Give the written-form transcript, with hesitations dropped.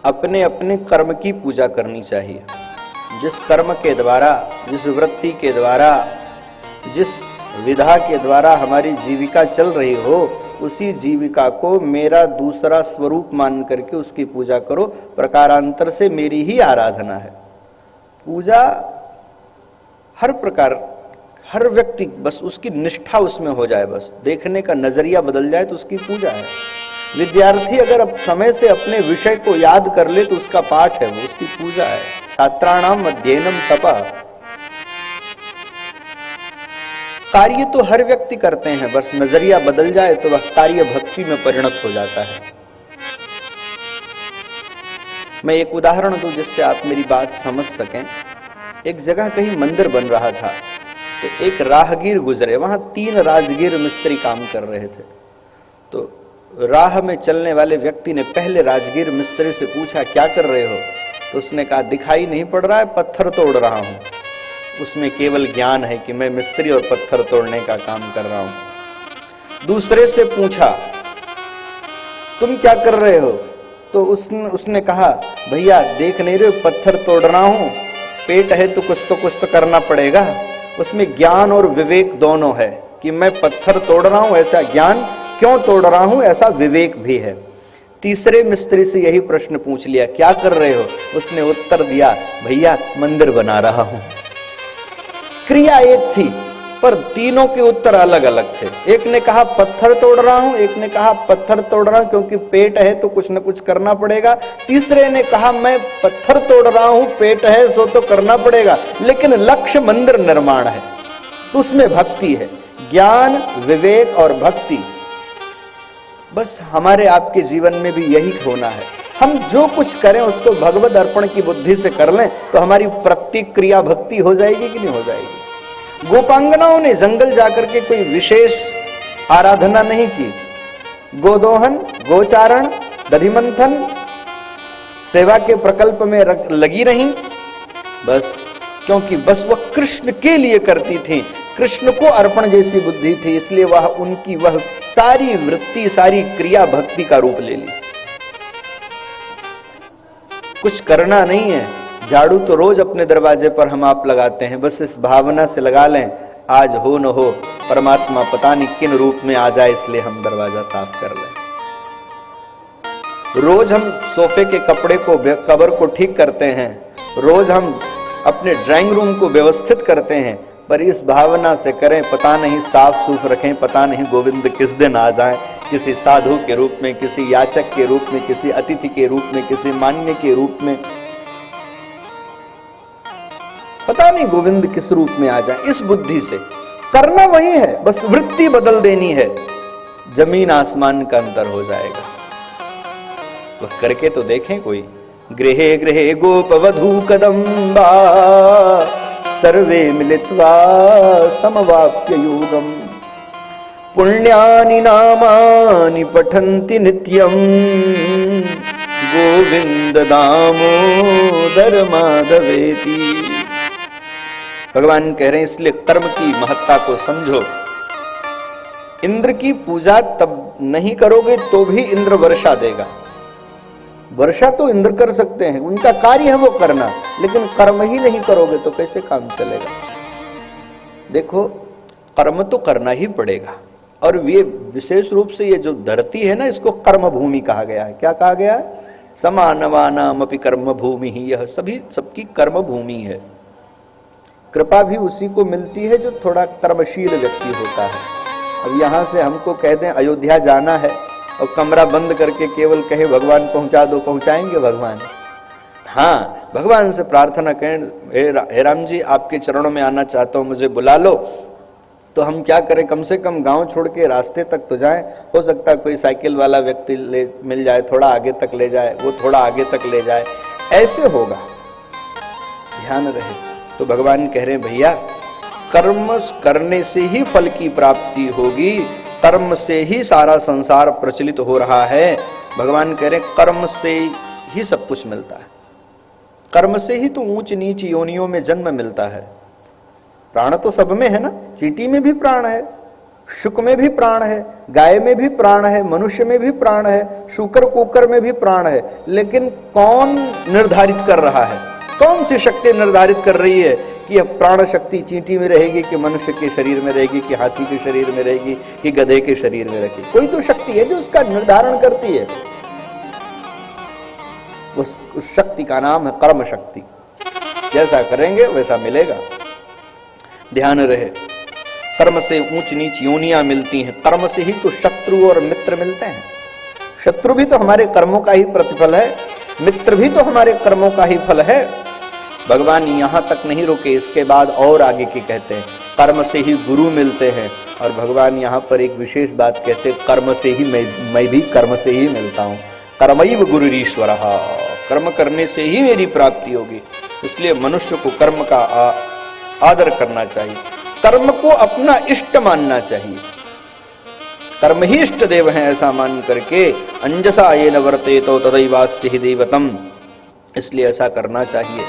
अपने अपने कर्म की पूजा करनी चाहिए। जिस कर्म के द्वारा, जिस वृत्ति के द्वारा, जिस विधा के द्वारा हमारी जीविका चल रही हो, उसी जीविका को मेरा दूसरा स्वरूप मान करके उसकी पूजा करो। प्रकारांतर से मेरी ही आराधना है। पूजा हर प्रकार, हर व्यक्ति, बस उसकी निष्ठा उसमें हो जाए, बस देखने का नजरिया बदल जाए तो उसकी पूजा है। विद्यार्थी अगर अब समय से अपने विषय को याद कर ले तो उसका पाठ है, वो उसकी पूजा है। छात्राणाम अध्ययनम तपः। कार्य तो हर व्यक्ति करते हैं, बस नजरिया बदल जाए तो वह कार्य भक्ति में परिणत हो जाता है। मैं एक उदाहरण दूं जिससे आप मेरी बात समझ सकें। एक जगह कहीं मंदिर बन रहा था, तो एक राहगीर गुजरे, वहां 3 राजगीर मिस्त्री काम कर रहे थे। तो राह में चलने वाले व्यक्ति ने पहले राजगीर मिस्त्री से पूछा, क्या कर रहे हो? तो उसने कहा, दिखाई नहीं पड़ रहा है, पत्थर तोड़ रहा हूं। उसमें केवल ज्ञान है कि मैं मिस्त्री और पत्थर तोड़ने का काम कर रहा हूं। दूसरे से पूछा, तुम क्या कर रहे हो? तो उसने कहा, भैया देख नहीं रहे, पत्थर तोड़ रहा हूं, पेट है तो कुछ तो करना पड़ेगा। उसमें ज्ञान और विवेक दोनों है कि मैं पत्थर तोड़ रहा हूं ऐसा ज्ञान, क्यों तोड़ रहा हूं ऐसा विवेक भी है। तीसरे मिस्त्री से यही प्रश्न पूछ लिया, क्या कर रहे हो? उसने उत्तर दिया, भैया मंदिर बना रहा हूं। क्रिया एक थी पर तीनों के उत्तर अलग अलग थे। एक ने कहा पत्थर तोड़ रहा हूं, एक ने कहा पत्थर तोड़ रहा हूं क्योंकि पेट है तो कुछ न कुछ करना पड़ेगा। तीसरे ने कहा मैं पत्थर तोड़ रहा हूं, पेट है सो तो करना पड़ेगा, लेकिन लक्ष्य मंदिर निर्माण है, तो उसमें भक्ति है। ज्ञान, विवेक और भक्ति, बस हमारे आपके जीवन में भी यही होना है। हम जो कुछ करें उसको भगवत अर्पण की बुद्धि से कर लें तो हमारी प्रत्येक क्रिया भक्ति हो जाएगी कि नहीं हो जाएगी। गोपांगनाओं ने जंगल जाकर के कोई विशेष आराधना नहीं की। गोदोहन, गोचारण, दधिमंथन, सेवा के प्रकल्प में लगी रही, बस क्योंकि बस वह कृष्ण के लिए करती थी, कृष्ण को अर्पण जैसी बुद्धि थी, इसलिए वह उनकी वह सारी वृत्ति, सारी क्रिया भक्ति का रूप ले ली। कुछ करना नहीं है, झाड़ू तो रोज अपने दरवाजे पर हम आप लगाते हैं, बस इस भावना से लगा लें, आज हो न हो परमात्मा पता नहीं किन रूप में आ जाए, इसलिए हम दरवाजा साफ कर लें। रोज हम सोफे के कपड़े को, कवर को ठीक करते हैं, रोज हम अपने ड्राइंग रूम को व्यवस्थित करते हैं, पर इस भावना से करें, पता नहीं साफ सूफ रखें, पता नहीं गोविंद किस दिन आ जाए, किसी साधु के रूप में, किसी याचक के रूप में, किसी अतिथि के रूप में, किसी मान्य के रूप में, पता नहीं गोविंद किस रूप में आ जाए। इस बुद्धि से करना वही है, बस वृत्ति बदल देनी है, जमीन आसमान का अंतर हो जाएगा। तो करके तो देखें कोई। गृहे गृहे गोपवधू कदम्बा सर्वे मिलित्वा समवाप्य योगम पुण्यानि नामानि पठन्ति नित्यं गोविंद दामोदर माधवेति। भगवान कह रहे हैं इसलिए कर्म की महत्ता को समझो। इंद्र की पूजा तब नहीं करोगे तो भी इंद्र वर्षा देगा। वर्षा तो इंद्र कर सकते हैं, उनका कार्य है वो करना, लेकिन कर्म ही नहीं करोगे तो कैसे काम चलेगा। देखो कर्म तो करना ही पड़ेगा, और ये विशेष रूप से ये जो धरती है ना, इसको कर्म भूमि कहा गया है। क्या कहा गया है? समानवानाम अपि कर्म भूमि ही, यह सभी सबकी कर्म भूमि है। कृपा भी उसी को मिलती है जो थोड़ा कर्मशील व्यक्ति होता है। अब यहाँ से हमको कह दें अयोध्या जाना है और कमरा बंद करके केवल कहे भगवान पहुंचा दो, पहुंचाएंगे भगवान? हाँ, भगवान से प्रार्थना करें, हे राम जी आपके चरणों में आना चाहता हूं, मुझे बुला लो। तो हम क्या करें, कम से कम गांव छोड़ के रास्ते तक तो जाएं। हो सकता है कोई साइकिल वाला व्यक्ति मिल जाए, थोड़ा आगे तक ले जाए, वो थोड़ा आगे तक ले जाए, ऐसे होगा, ध्यान रहे। तो भगवान कह रहे हैं भैया कर्म करने से ही फल की प्राप्ति होगी, कर्म से ही सारा संसार प्रचलित हो रहा है। भगवान कह रहे हैं कर्म से ही सब कुछ मिलता है, कर्म से ही तो ऊंच नीच योनियों में जन्म मिलता है। प्राण तो सब में है ना, चींटी में भी प्राण है, शुक में भी प्राण है, गाय में भी प्राण है, मनुष्य में भी प्राण है, शूकर कुकर में भी प्राण है। लेकिन कौन निर्धारित कर रहा है, कौन सी शक्ति निर्धारित कर रही है कि यह प्राण शक्ति चींटी में रहेगी, कि मनुष्य के शरीर में रहेगी, कि हाथी के शरीर में रहेगी, कि गधे के शरीर में रहेगी? कोई तो शक्ति है जो उसका निर्धारण करती है। उस शक्ति का नाम है कर्म शक्ति। जैसा करेंगे वैसा मिलेगा। ध्यान रहे, कर्म से ऊंच नीच योनियां मिलती हैं, कर्म से ही तो शत्रु और मित्र मिलते हैं। शत्रु भी तो हमारे कर्मों का ही प्रतिफल है, मित्र भी तो हमारे कर्मों का ही फल है। भगवान यहां तक नहीं रुके, इसके बाद और आगे की कहते हैं कर्म से ही गुरु मिलते हैं। और भगवान यहां पर एक विशेष बात कहते हैं, कर्म से ही मैं भी कर्म से ही मिलता हूं। कर्मैव गुरुरीश्वरः, कर्म करने से ही मेरी प्राप्ति होगी। इसलिए मनुष्य को कर्म का आदर करना चाहिए, कर्म को अपना इष्ट मानना चाहिए। कर्म ही इष्ट देव हैं ऐसा मान करके अंजसा येन वर्तेतो तदैवास्य हि दैवतम्, इसलिए ऐसा करना चाहिए।